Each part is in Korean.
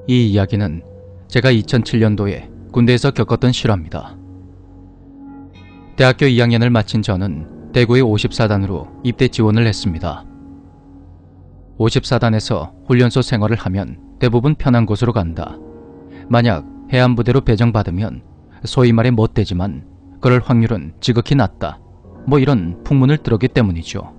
이 이야기는 제가 2007년도에 군대에서 겪었던 실화입니다. 대학교 2학년을 마친 저는 대구의 54단으로 입대 지원을 했습니다. 54단에서 훈련소 생활을 하면 대부분 편한 곳으로 간다. 만약 해안부대로 배정받으면 소위 말해 못되지만 그럴 확률은 지극히 낮다. 뭐 이런 풍문을 들었기 때문이죠.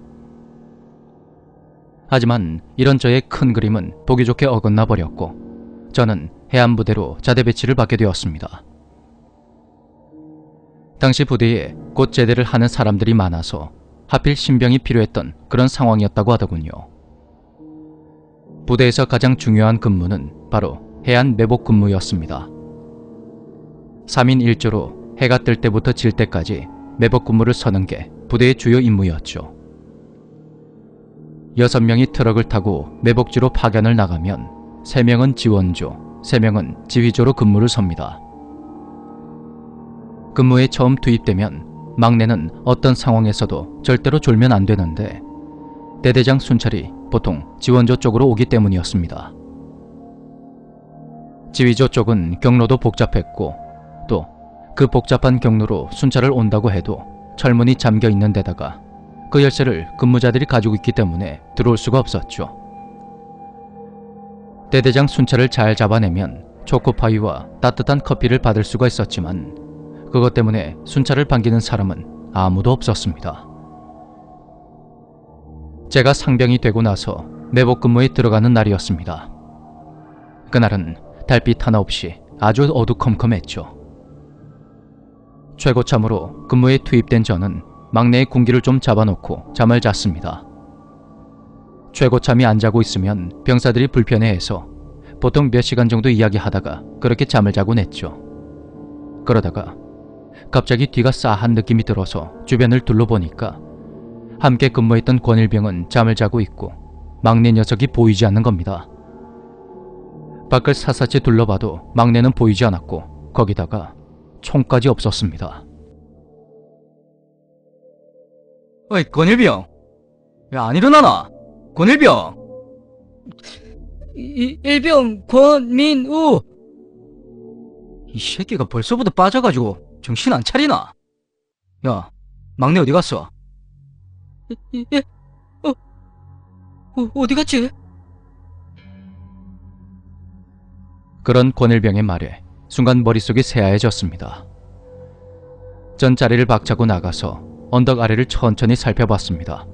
하지만 이런 저의 큰 그림은 보기 좋게 어긋나 버렸고 저는 해안부대로 자대 배치를 받게 되었습니다. 당시 부대에 곧 제대를 하는 사람들이 많아서 하필 신병이 필요했던 그런 상황이었다고 하더군요. 부대에서 가장 중요한 근무는 바로 해안 매복 근무였습니다. 3인 1조로 해가 뜰 때부터 질 때까지 매복 근무를 서는 게 부대의 주요 임무였죠. 6명이 트럭을 타고 매복지로 파견을 나가면 3명은 지원조, 3명은 지휘조로 근무를 섭니다. 근무에 처음 투입되면 막내는 어떤 상황에서도 절대로 졸면 안 되는데 대대장 순찰이 보통 지원조 쪽으로 오기 때문이었습니다. 지휘조 쪽은 경로도 복잡했고 또 그 복잡한 경로로 순찰을 온다고 해도 철문이 잠겨 있는 데다가 그 열쇠를 근무자들이 가지고 있기 때문에 들어올 수가 없었죠. 대대장 순찰을 잘 잡아내면 초코파이와 따뜻한 커피를 받을 수가 있었지만 그것 때문에 순찰을 반기는 사람은 아무도 없었습니다. 제가 상병이 되고 나서 매복 근무에 들어가는 날이었습니다. 그날은 달빛 하나 없이 아주 어두컴컴했죠. 최고참으로 근무에 투입된 저는 막내의 군기를 좀 잡아놓고 잠을 잤습니다. 최고참이 안 자고 있으면 병사들이 불편해해서 보통 몇 시간 정도 이야기하다가 그렇게 잠을 자곤 했죠. 그러다가 갑자기 뒤가 싸한 느낌이 들어서 주변을 둘러보니까 함께 근무했던 권일병은 잠을 자고 있고 막내 녀석이 보이지 않는 겁니다. 밖을 샅샅이 둘러봐도 막내는 보이지 않았고 거기다가 총까지 없었습니다. 어이, 권일병. 야, 안 일어나나? 권일병. 일병 권민우. 이 새끼가 벌써부터 빠져가지고 정신 안 차리나? 야, 막내 어디 갔어? 예? 어디 갔지? 그런 권일병의 말에 순간 머릿속이 새하얘졌습니다. 전 자리를 박차고 나가서 언덕 아래를 천천히 살펴봤습니다.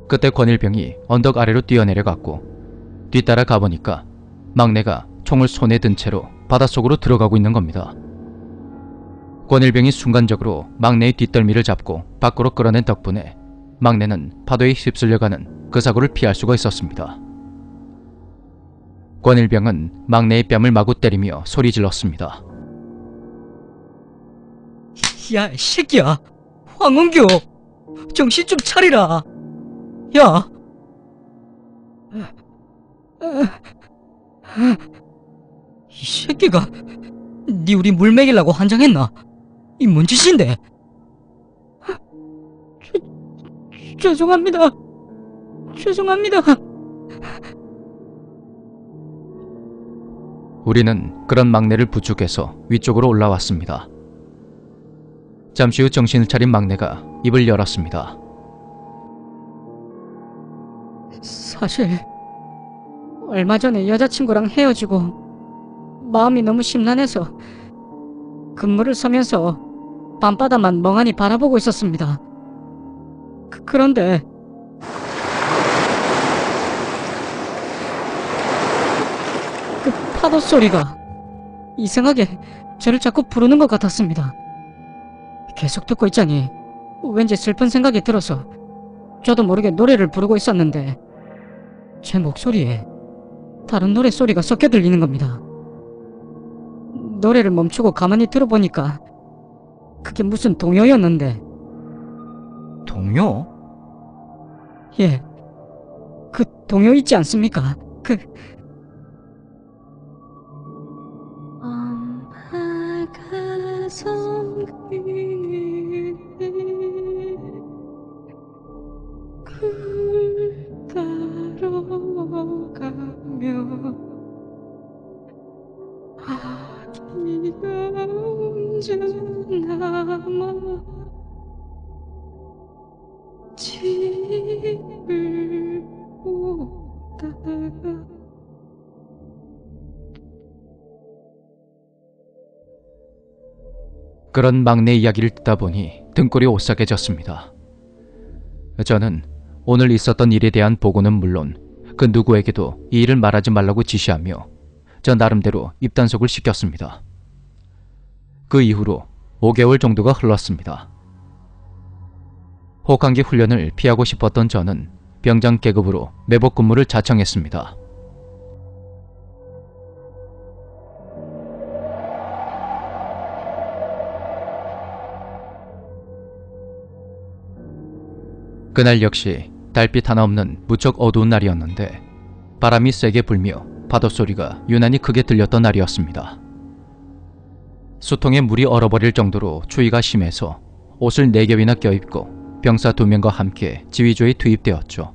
그때 권일병이 언덕 아래로 뛰어내려갔고 뒤따라 가보니까 막내가 총을 손에 든 채로 바닷속으로 들어가고 있는 겁니다. 권일병이 순간적으로 막내의 뒷덜미를 잡고 밖으로 끌어낸 덕분에 막내는 파도에 휩쓸려가는 그 사고를 피할 수가 있었습니다. 권일병은 막내의 뺨을 마구 때리며 소리 질렀습니다. 야, 이 새끼야. 황은규. 정신 좀 차리라. 야. 이 새끼가 니 우리 물 먹이려고 환장했나? 이 뭔 짓인데? 죄송합니다. 죄송합니다. 우리는 그런 막내를 부축해서 위쪽으로 올라왔습니다. 잠시 후 정신을 차린 막내가 입을 열었습니다. 사실 얼마 전에 여자친구랑 헤어지고 마음이 너무 심란해서 근무를 서면서 밤바다만 멍하니 바라보고 있었습니다. 그런데 그 파도 소리가 이상하게 저를 자꾸 부르는 것 같았습니다. 계속 듣고 있자니 왠지 슬픈 생각이 들어서 저도 모르게 노래를 부르고 있었는데 제 목소리에 다른 노래 소리가 섞여 들리는 겁니다. 노래를 멈추고 가만히 들어보니까 그게 무슨 동요였는데. 동요? 예, 그 동요 있지 않습니까? 그 굴 따러 가며 집을 오다가 그런 막내 이야기를 듣다 보니 등골이 오싹해졌습니다. 저는 오늘 있었던 일에 대한 보고는 물론 그 누구에게도 이 일을 말하지 말라고 지시하며 저 나름대로 입단속을 시켰습니다. 그 이후로 5개월 정도가 흘렀습니다. 혹한기 훈련을 피하고 싶었던 저는 병장 계급으로 매복 근무를 자청했습니다. 그날 역시 달빛 하나 없는 무척 어두운 날이었는데 바람이 세게 불며 파도 소리가 유난히 크게 들렸던 날이었습니다. 수통에 물이 얼어버릴 정도로 추위가 심해서 옷을 4겹이나 껴입고 병사 2명과 함께 지휘조에 투입되었죠.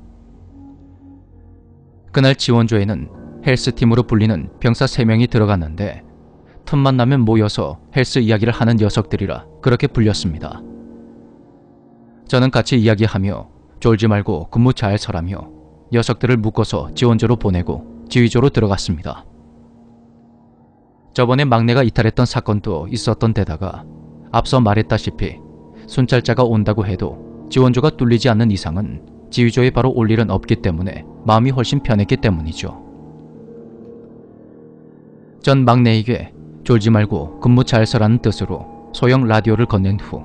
그날 지원조에는 헬스팀으로 불리는 병사 3명이 들어갔는데 틈만 나면 모여서 헬스 이야기를 하는 녀석들이라 그렇게 불렸습니다. 저는 같이 이야기하며 졸지 말고 근무 잘 서라며 녀석들을 묶어서 지원조로 보내고 지휘조로 들어갔습니다. 저번에 막내가 이탈했던 사건도 있었던 데다가 앞서 말했다시피 순찰자가 온다고 해도 지원조가 뚫리지 않는 이상은 지휘조에 바로 올 일은 없기 때문에 마음이 훨씬 편했기 때문이죠. 전 막내에게 졸지 말고 근무 잘 서라는 뜻으로 소형 라디오를 건넨 후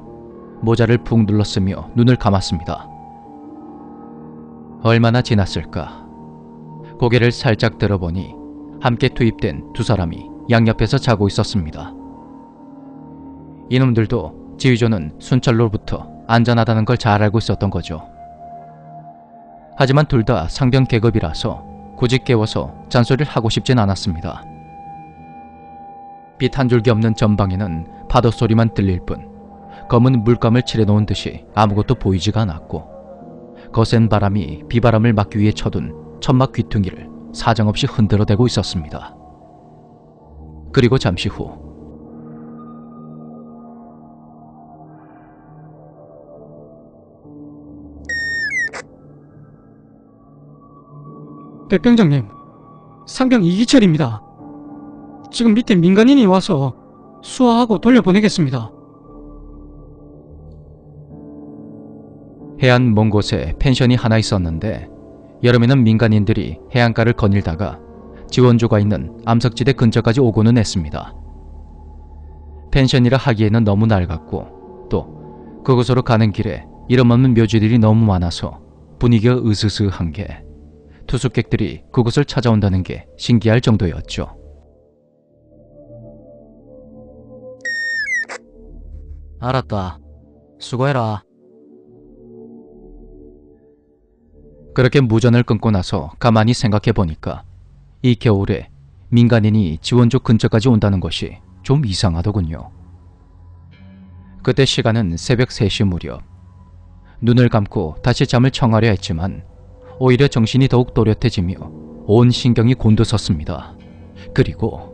모자를 푹 눌렀으며 눈을 감았습니다. 얼마나 지났을까? 고개를 살짝 들어보니 함께 투입된 2사람이 양옆에서 자고 있었습니다. 이놈들도 지휘조는 순찰로부터 안전하다는 걸 잘 알고 있었던 거죠. 하지만 둘 다 상병 계급이라서 굳이 깨워서 잔소리를 하고 싶진 않았습니다. 빛 한 줄기 없는 전방에는 파도 소리만 들릴 뿐 검은 물감을 칠해놓은 듯이 아무것도 보이지가 않았고 거센 바람이 비바람을 막기 위해 쳐둔 천막 귀퉁이를 사정없이 흔들어대고 있었습니다. 그리고 잠시 후 백병장님, 상병 이기철입니다. 지금 밑에 민간인이 와서 수화하고 돌려보내겠습니다. 해안 먼 곳에 펜션이 하나 있었는데 여름에는 민간인들이 해안가를 거닐다가 지원조가 있는 암석지대 근처까지 오고는 했습니다. 펜션이라 하기에는 너무 낡았고 또 그곳으로 가는 길에 이름 없는 묘지들이 너무 많아서 분위기가 으스스한 게 투숙객들이 그곳을 찾아온다는 게 신기할 정도였죠. 알았다. 수고해라. 그렇게 무전을 끊고 나서 가만히 생각해보니까 이 겨울에 민간인이 지원조 근처까지 온다는 것이 좀 이상하더군요. 그때 시간은 새벽 3시 무렵. 눈을 감고 다시 잠을 청하려 했지만 오히려 정신이 더욱 또렷해지며 온 신경이 곤두섰습니다. 그리고